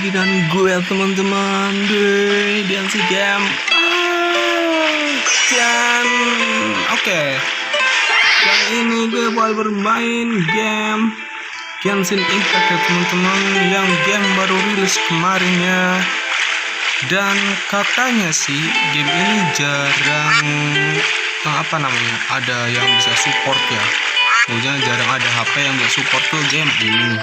lagi dengan gue teman-teman di NC Game. Dan oke, kali ini gue bakal bermain game Genshin Impact ya teman-teman, yang game baru rilis kemarin ya. Dan katanya sih game ini jarang ada yang bisa support ya. Maksudnya jarang ada HP yang bisa support tuh game ini.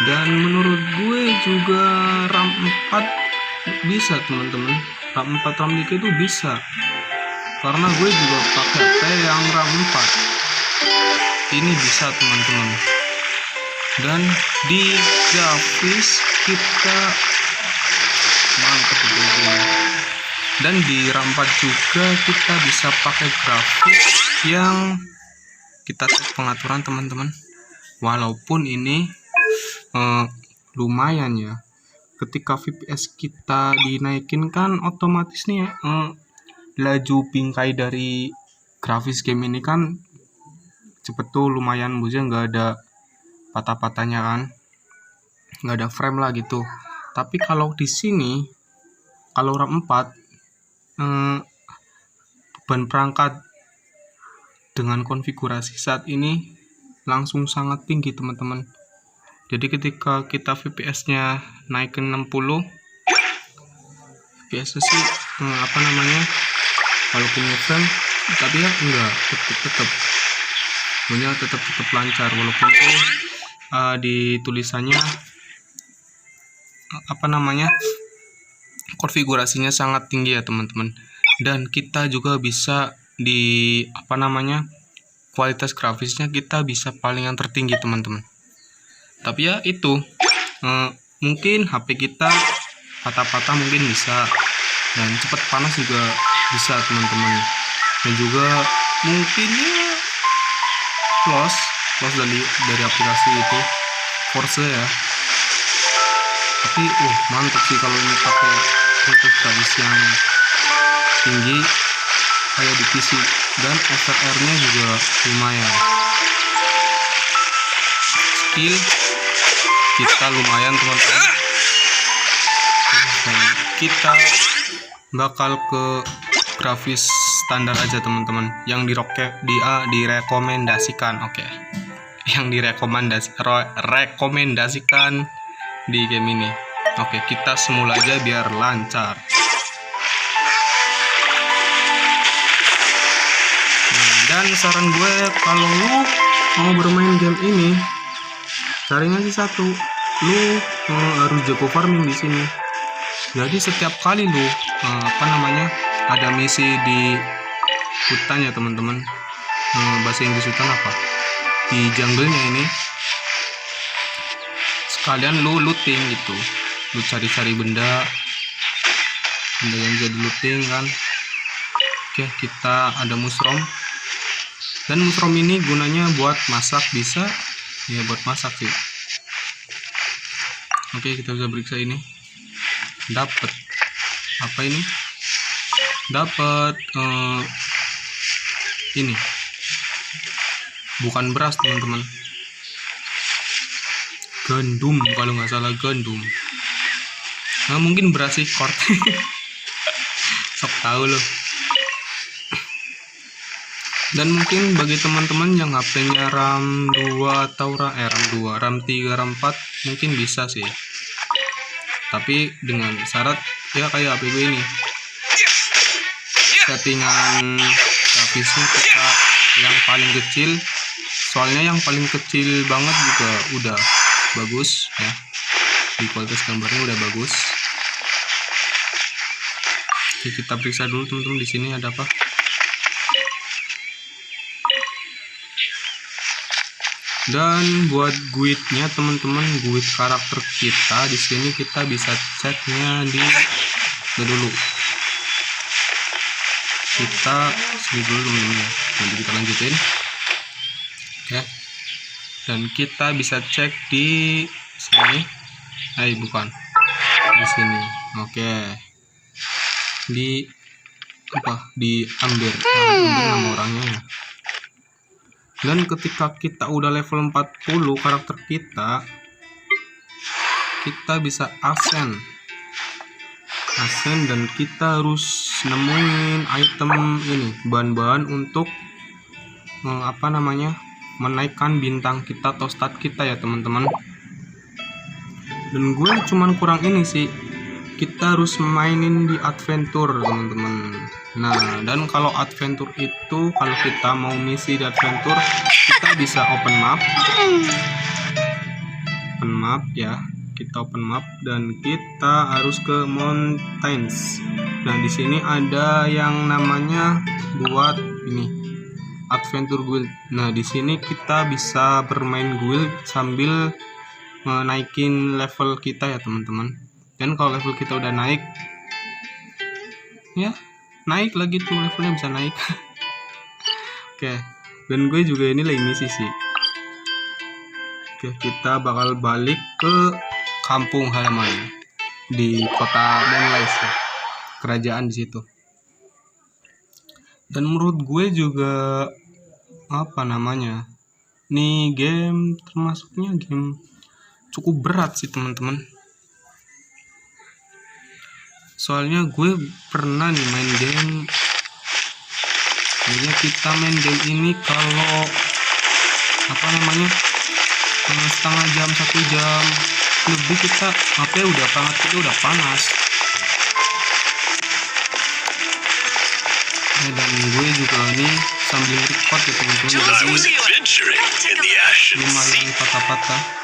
Dan menurut gue juga RAM 4 bisa teman-teman, RAM 4 RAM 3 itu bisa, karena gue juga pakai HP yang RAM 4 ini bisa teman-teman. Dan di grafis kita mantap juga, dan di RAM 4 juga kita bisa pakai grafis yang kita cek pengaturan teman-teman. Walaupun ini lumayan ya, ketika FPS kita dinaikin kan otomatis nih laju bingkai dari grafis game ini kan cepet tuh, lumayan, maksudnya nggak ada patah-patahnya kan, nggak ada frame lah gitu. Tapi kalau di sini, kalau RAM 4 beban perangkat dengan konfigurasi saat ini langsung sangat tinggi teman-teman. Jadi ketika kita VPS-nya naik ke 60, VPS sih walaupun ngeframe, tapi ya enggak, tetap lancar, walaupun tuh di tulisannya konfigurasinya sangat tinggi ya teman-teman. Dan kita juga bisa di kualitas grafisnya kita bisa paling yang tertinggi teman-teman. Tapi ya itu mungkin HP kita patah-patah mungkin bisa, dan cepat panas juga bisa teman-teman. Dan juga mungkin ya loss dari aplikasi itu Force ya. Tapi mantap sih kalau ini pakai kualitas grafis yang tinggi kayak di PC, dan SLR-nya juga lumayan. Skill kita lumayan teman-teman. Dan kita bakal ke grafis standar aja teman-teman, yang direkomendasikan. Yang direkomendasikan di game ini. Kita semula aja biar lancar. Dan saran gue, kalau lu mau bermain game ini, caranya sih satu, lu harus jago farming di sini. Jadi setiap kali lu ada misi di hutan ya teman-teman, bahasa Inggris hutan apa, di jungle-nya ini, sekalian lu looting gitu, lu cari-cari benda yang jadi looting kan. Kita ada mushroom, dan mushroom ini gunanya buat masak, bisa ya, buat masak sih. Kita bisa periksa ini. Dapat apa ini? Dapat ini bukan beras teman-teman, gandum kalau nggak salah, gandum. Mungkin beras record. Sok tahu loh. Dan mungkin bagi teman-teman yang HP-nya RAM 2 atau RAM 3, RAM 4 mungkin bisa sih. Tapi dengan syarat ya kayak HP gue ini, settingan grafisnya kita yang paling kecil. Soalnya yang paling kecil banget juga udah bagus ya. Di kualitas gambarnya udah bagus. Kita periksa dulu teman-teman, di sini ada apa. Dan buat guide-nya teman-teman, guide karakter kita di sini kita bisa ceknya di dulu. Kita sini dulu teman-teman, nanti kita lanjutin. Dan kita bisa cek di sini. Bukan di sini. Di Amber nama orangnya ya. Dan ketika kita udah level 40 karakter kita, kita bisa ascend dan kita harus nemuin item ini, bahan-bahan untuk menaikkan bintang kita atau stat kita ya teman-teman. Dan gue cuman kurang ini sih, kita harus mainin di adventure teman-teman. Nah, dan kalau adventure itu, kalau kita mau misi di adventure, kita bisa open map ya, kita open map dan kita harus ke mountains. Nah, di sini ada yang namanya buat ini adventure guild. Nah, di sini kita bisa bermain guild sambil naikin level kita ya teman-teman. Dan kalau level kita udah naik ya, naik lagi tuh levelnya, bisa naik. Oke, dan gue juga ini lagi misi sih. Oke, kita bakal balik ke kampung halaman di kota Moonlight ya, kerajaan di situ. Dan menurut gue juga nih game termasuknya game cukup berat sih teman-teman. Soalnya gue pernah nih main game, kayaknya kita main game ini kalau setengah jam, 1 jam lebih, kita HP udah panas. Dan gue juga nih sambil record ya teman-teman, jadi lumayan patah-patah.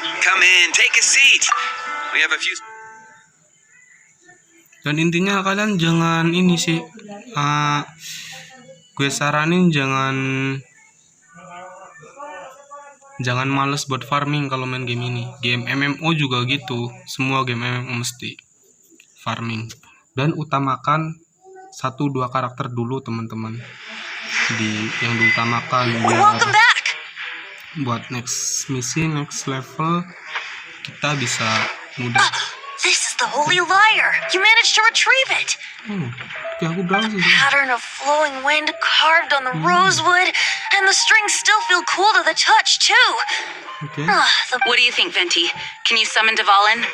Dan intinya kalian jangan ini sih, gue saranin jangan males buat farming kalau main game ini. Game MMO juga gitu, semua game MMO mesti farming. Dan utamakan 1-2 karakter dulu teman-teman, yang diutamakan buat next misi, next level kita bisa mudah. This is the Holy Lyre. You managed to retrieve it. Aku bilang sih. Pattern of flowing wind carved on the rosewood, and the strings still feel cool to the touch too. Okay. What do you think, Venti? Can you summon Dvalin?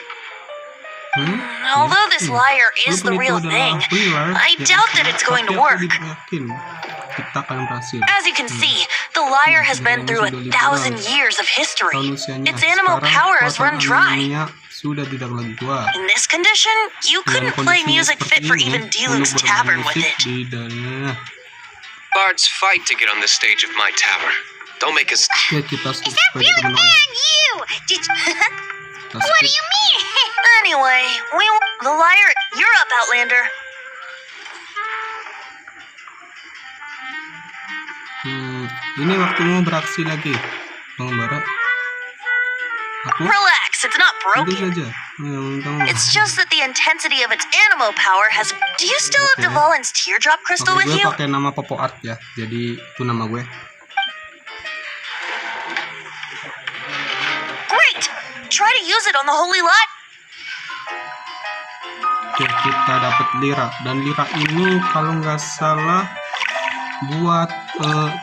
Although this lyre is the real thing, I doubt that it's going to work. As you can see, the lyre has been through 1,000 years of history. Its animal power has run dry. In this condition, you couldn't play music fit for even Diluc's tavern with it. Bards fight to get on the stage of my tavern. Don't make us... Is that really fair on you? What do you mean? Anyway, the lyre... You're up, Outlander. Ini waktumu beraksi lagi, pengembara. Relax, it's not broken. It's just that the intensity of its animo power has... Do you still have Dvalin's teardrop crystal with you? Gue pakai nama Popo Art ya, jadi itu nama gue. Great! Try to use it on the Holy Lot. Oke, kita dapat lira, dan lira ini kalau nggak salah buat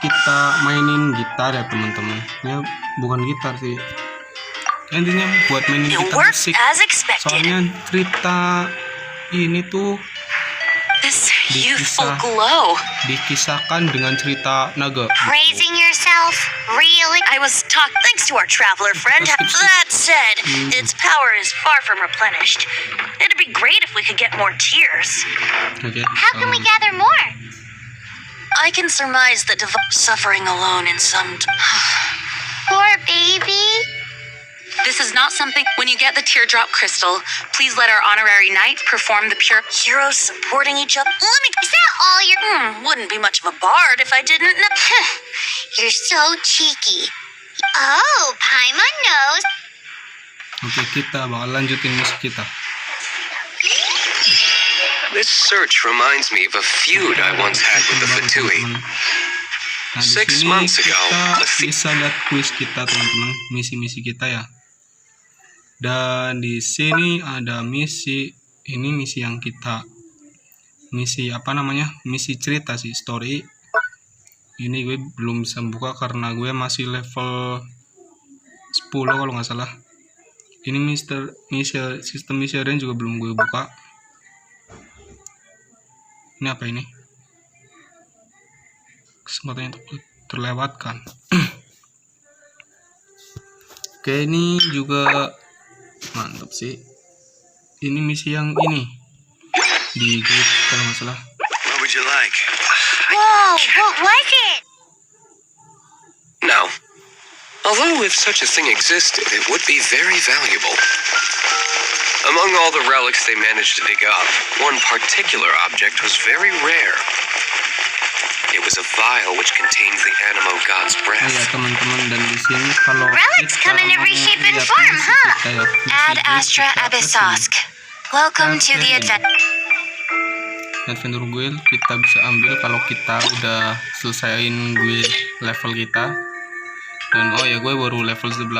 kita mainin gitar ya teman-teman. Ya bukan gitar sih, intinya buat mainin gitar musik. Soalnya cerita ini tuh dikisahkan dengan cerita naga. Praising yourself? Really? I was thanks to our traveler friend. That said, its power is far from replenished. It'd be great if we could get more tears. Okay. How can we gather more? I can surmise that suffering alone in some... Poor baby. This is not something... When you get the teardrop crystal, please let our honorary knight perform the pure... Heroes supporting each other? Is that all you're... wouldn't be much of a bard if I didn't know... You're so cheeky. Oh, Paimon knows. Oke, kita bakal lanjutin misi kita. This search reminds me of a feud I once had with the Fatui. Nah, 6 months ago, kita bisa lihat quiz kita teman-teman, misi-misi kita ya. Dan di sini ada misi, ini misi yang kita, misi misi cerita sih, story. Ini gue belum bisa buka karena gue masih level 10 kalau nggak salah. Ini sistem misiarnya juga belum gue buka. Ini apa ini? Kesempatannya terlewatkan. Oke, ini juga mantap sih. Ini misi yang ini di grup kalau nggak salah. What would you like? Whoa, won't like it. Now, although if such a thing existed, it would be very valuable. Among all the relics they managed to dig up, one particular object was very rare. It was a vial which contains the Anemo god's breath. Ya teman-teman, dan di sini kalau Relics come in every shape and form, huh? Ad Astra Abyssosk. Welcome to the Adventure Guild kita bisa ambil kalau kita udah selesaiin guild level kita. Dan oh ya, gue baru level 11.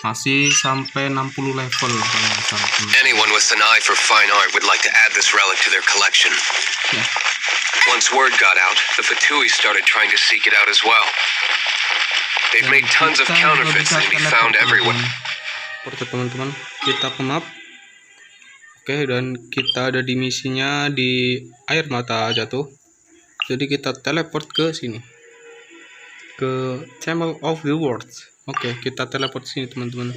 Masih sampai 60 level kalau nggak salah. Anyone with an eye for fine art would like to add this relic to their collection. Ya. Once word got out, the Fatui started trying to seek it out as well. They've made tons of counterfeits that can be found everywhere. Seperti teman-teman, kita ke map. Oke, dan kita ada di misinya di air mata jatuh. Jadi kita teleport ke sini, ke Temple of the Worlds. Oke, kita teleport sini teman-teman.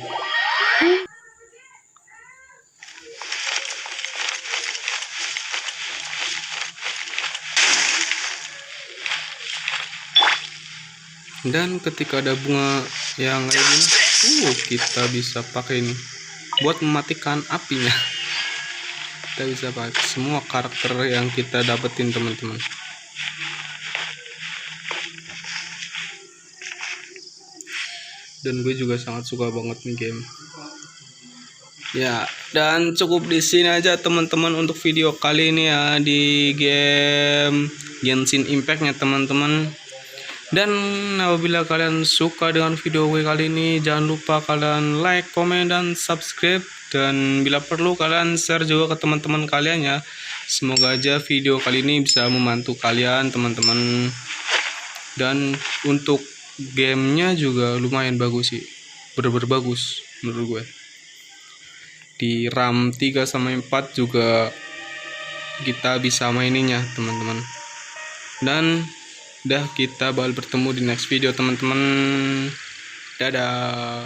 Dan ketika ada bunga yang kayak gini, kita bisa pakai ini buat mematikan apinya. Kita bisa pakai semua karakter yang kita dapetin teman-teman. Dan gue juga sangat suka banget nih game. Ya, dan cukup di sini aja teman-teman untuk video kali ini ya di game Genshin Impact-nya teman-teman. Dan apabila kalian suka dengan video gue kali ini, jangan lupa kalian like, komen, dan subscribe. Dan bila perlu kalian share juga ke teman-teman kalian ya. Semoga aja video kali ini bisa membantu kalian teman-teman. Dan untuk gamenya juga lumayan bagus sih, bener-bener bagus menurut gue. Di RAM 3/4 juga kita bisa maininya teman-teman. Dan kita bakal bertemu di next video teman-teman. Dadah.